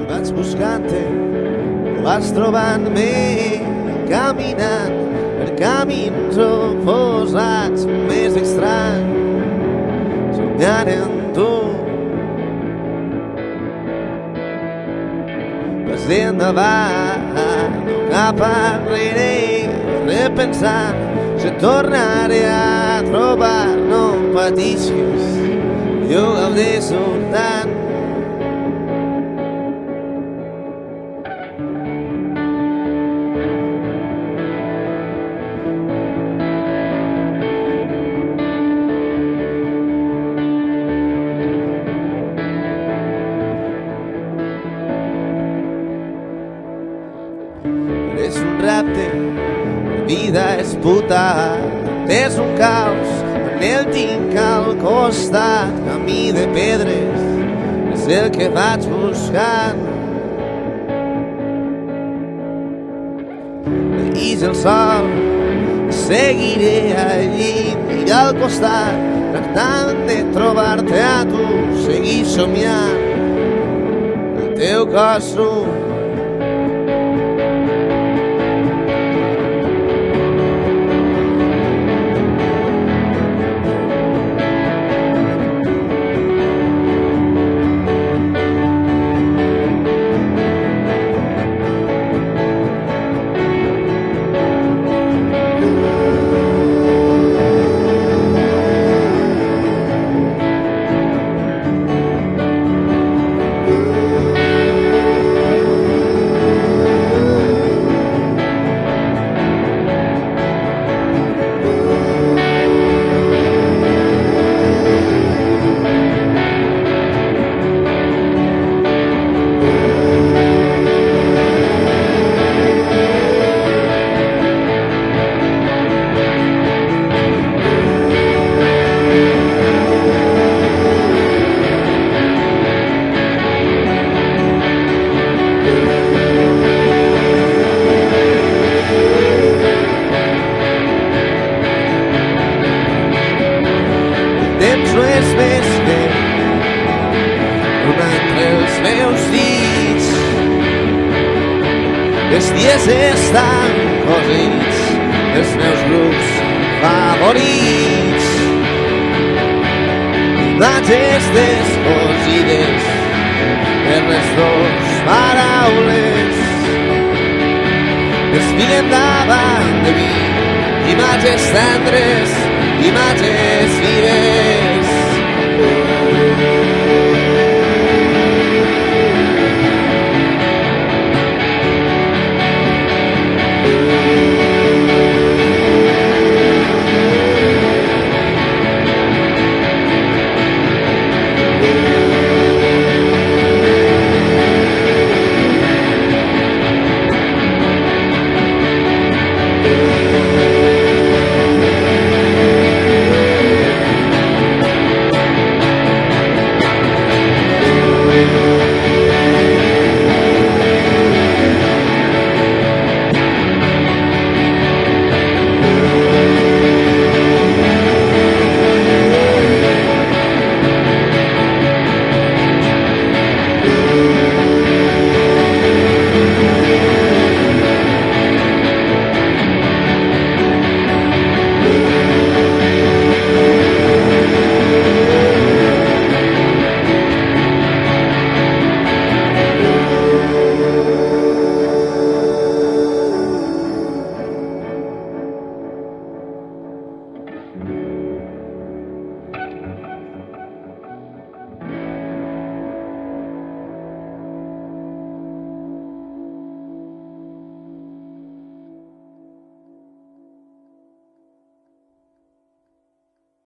Vaig buscant-te, vas trobant-me caminant per camins oposats, més estranys, somiant en tu. Vas endavant, no cap enrere, repensant, si tornaré a trobar, no patisques, jo gaudeixo tant. És un repte, la vida és puta, és un caos, en el tinc al costat, camí de pedres, és el que vaig buscant. Veïs el sol, seguiré allí, mirar al costat, tractant de trobar-te a tu, seguir somiant, el teu cos nu. No és més que una entre els meus dits. Els dies estan cosits, els meus grups favorits. Imatges descosides per les dues paraules desfilen davant de mi. Imatges tendres, imatges vives.